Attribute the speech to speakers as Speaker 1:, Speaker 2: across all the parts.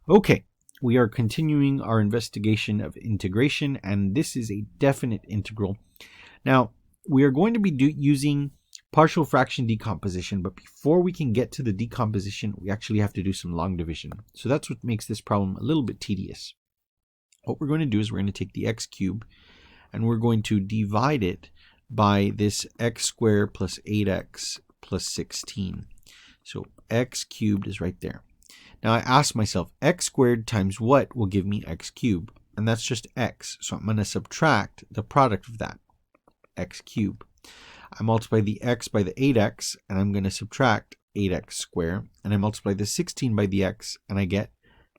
Speaker 1: Okay, we are continuing our investigation of integration, and this is a definite integral. Now, we are going to be using partial fraction decomposition, but before we can get to the decomposition, we actually have to do some long division. So that's what makes this problem a little bit tedious. What we're going to do is we're going to take the x cubed, and we're going to divide it by this x squared plus 8x plus 16. So x cubed is right there. Now I ask myself, x squared times what will give me x cubed? And that's just x. So I'm going to subtract the product of that, x cubed. I multiply the x by the 8x, and I'm going to subtract 8x squared. And I multiply the 16 by the x, and I get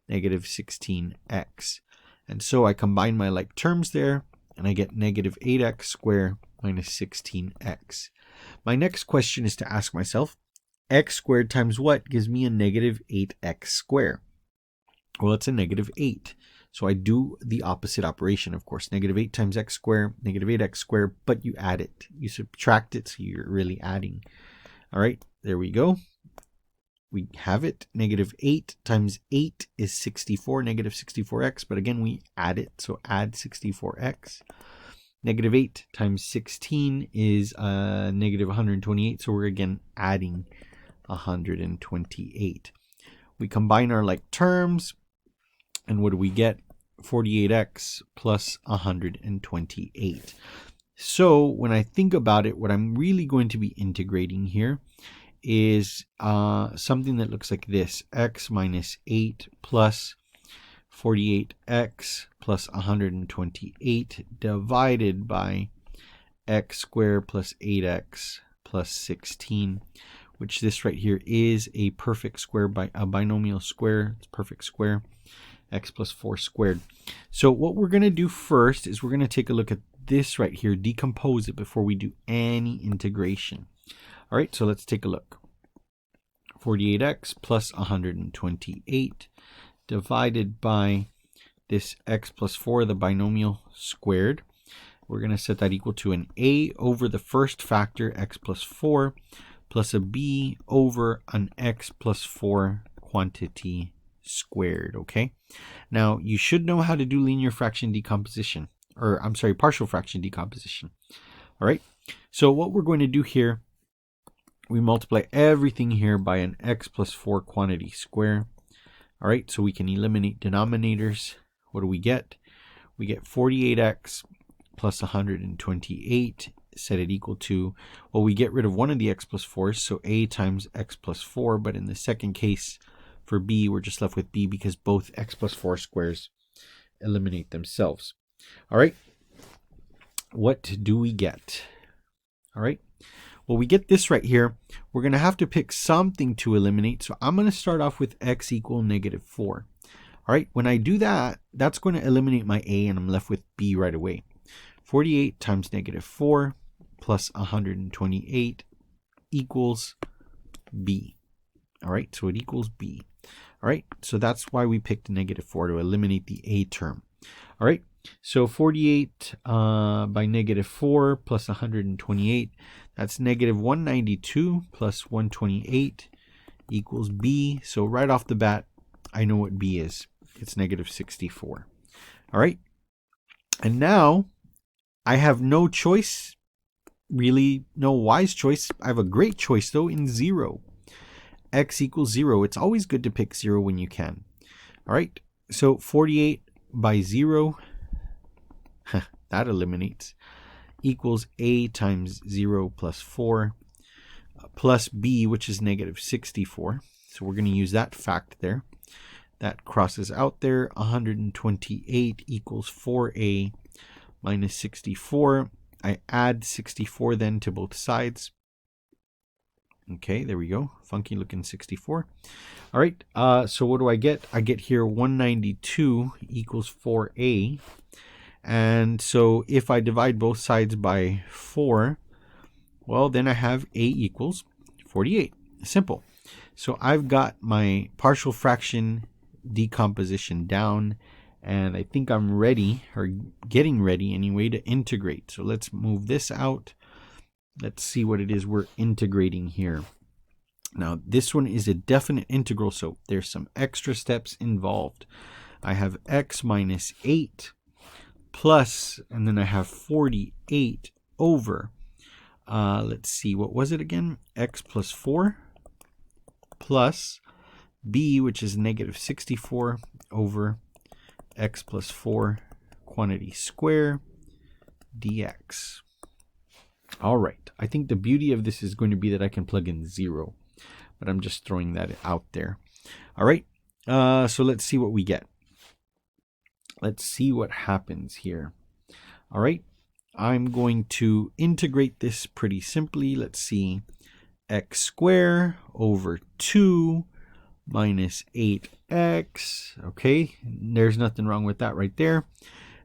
Speaker 1: negative 16x. And so I combine my like terms there, and I get negative 8x squared minus 16x. My next question is to ask myself, x squared times what gives me a negative 8x squared? Well, it's a negative 8. So I do the opposite operation, of course. Negative 8 times x squared, negative 8x squared, but you add it. You subtract it, so you're really adding. All right, there we go. We have it. Negative 8 times 8 is 64, negative 64x, but again, we add it, so add 64x. Negative 8 times 16 is negative 128, so we're again adding 128. We combine our like terms, and what do we get? 48x plus 128. So when I think about it, what I'm really going to be integrating here is something that looks like this: x minus 8 plus 48x plus 128 divided by x squared plus 8x plus 16, which this right here is a perfect square, by a binomial square. It's perfect square, x plus 4 squared. So what we're going to do first is we're going to take a look at this right here, decompose it before we do any integration. All right, so let's take a look. 48x plus 128 divided by this x plus 4, the binomial squared. We're going to set that equal to an a over the first factor, x plus 4, plus a b over an x plus 4 quantity squared, okay? Now, you should know how to do linear fraction decomposition, or I'm sorry, partial fraction decomposition. All right, so what we're going to do here, we multiply everything here by an x plus 4 quantity square. All right, so we can eliminate denominators. What do we get? We get 48x plus 128, set it equal to, well, we get rid of one of the x plus 4s, so a times x plus 4, but in the second case for b, we're just left with b because both x plus 4 squares eliminate themselves. All right, what do we get? All right, well, we get this right here. We're going to have to pick something to eliminate, so I'm going to start off with x equal negative 4. All right, when I do that, that's going to eliminate my a, and I'm left with b right away. 48 times negative 4 plus 128 equals b. All right, so it equals b. All right, so that's why we picked negative 4, to eliminate the a term. All right, so 48 by negative 4 plus 128, that's negative 192 plus 128 equals b. So right off the bat, I know what b is. It's negative 64. All right, and now I have no choice, really no wise choice. I have a great choice though in 0. X equals 0. It's always good to pick 0 when you can. All right, so 48 by 0, that eliminates, equals a times 0 plus 4 plus b, which is negative 64. So we're going to use that fact there. That crosses out there. 128 equals 4a minus 64. I add 64 then to both sides. Okay, there we go. Funky looking 64. All right, so what do I get? I get here 192 equals 4a. And so if I divide both sides by 4, well, then I have a equals 48. Simple. So I've got my partial fraction decomposition down, and I think I'm ready, or getting ready anyway, to integrate. So let's move this out. Let's see what it is we're integrating here. Now, this one is a definite integral, so there's some extra steps involved. I have x minus 8 plus, and then I have 48 over, let's see, what was it again? X plus 4 plus b, which is negative 64 over x plus 4 quantity square dx. All right, I think the beauty of this is going to be that I can plug in 0, but I'm just throwing that out there. All right, so let's see what we get. Let's see what happens here. All right, I'm going to integrate this pretty simply. Let's see, x squared over 2 minus 8x. Okay, there's nothing wrong with that right there.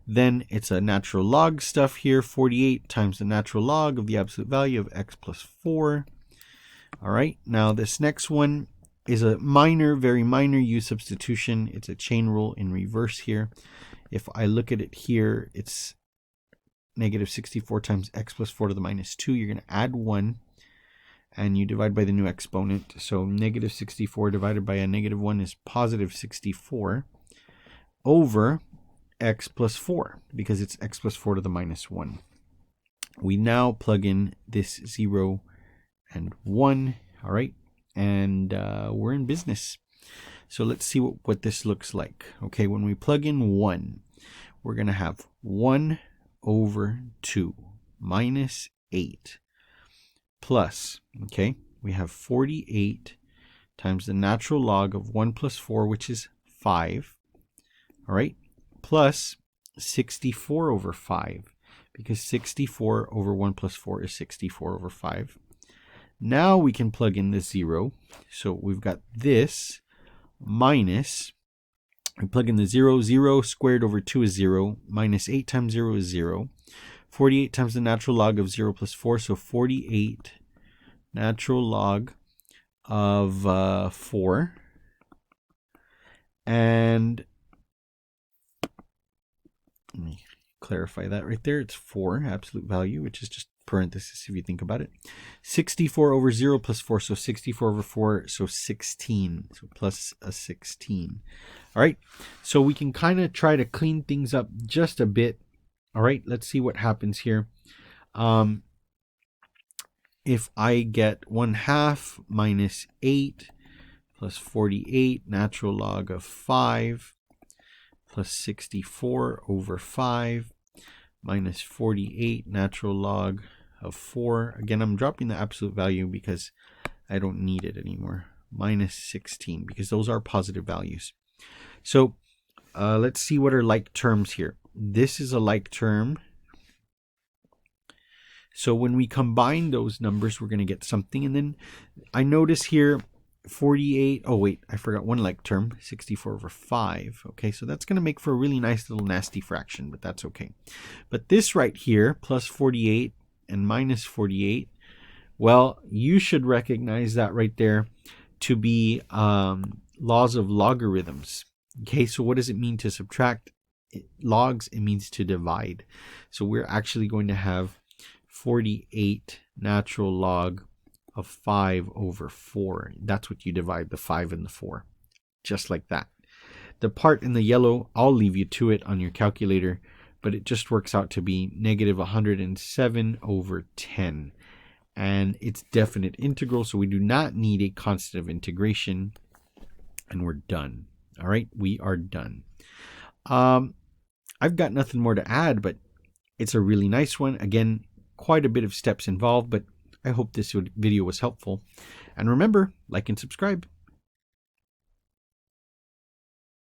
Speaker 1: Then it's a natural log stuff here. 48 times the natural log of the absolute value of x plus 4. All right, now this next one is a minor, very minor u substitution. It's a chain rule in reverse here. If I look at it here, it's negative 64 times x plus 4 to the minus 2. You're going to add 1, and you divide by the new exponent. So negative 64 divided by a negative 1 is positive 64 over x plus 4, because it's x plus 4 to the minus 1. We now plug in this 0 and 1, all right, and we're in business. So let's see what this looks like. Okay, when we plug in 1, we're going to have 1 over 2 minus 8 plus, okay, we have 48 times the natural log of 1 plus 4, which is 5, all right, plus 64 over 5, because 64 over 1 plus 4 is 64 over 5. Now we can plug in the 0. So we've got this minus, we plug in the 0, 0 squared over 2 is 0, minus 8 times 0 is 0. 48 times the natural log of 0 plus 4, so 48 natural log of 4. And let me clarify that right there. It's 4, absolute value, which is just parenthesis if you think about it. 64 over 0 plus 4, so 64 over 4, so 16. So plus a 16. All right, so we can kind of try to clean things up just a bit. All right, let's see what happens here. If I get 1/2 minus 8 plus 48 natural log of 5 plus 64 over 5 minus 48 natural log of 4. Again, I'm dropping the absolute value because I don't need it anymore. Minus 16, because those are positive values. So let's see what are like terms here. This is a like term. So when we combine those numbers, we're going to get something. And then I notice here 48. Oh, wait, I forgot one like term, 64 over 5. Okay, so that's going to make for a really nice little nasty fraction, but that's okay. But this right here, plus 48 and minus 48, well, you should recognize that right there to be laws of logarithms. Okay, so what does it mean to subtract logs? It means to divide. So we're actually going to have 48 natural log of 5 over 4. That's what you divide the 5 and the 4. Just like that. The part in the yellow, I'll leave you to it on your calculator, but it just works out to be negative 107 over 10. And it's definite integral, so we do not need a constant of integration. And we're done. All right, we are done. I've got nothing more to add, but it's a really nice one. Again, quite a bit of steps involved, but I hope this video was helpful. And remember, like and subscribe.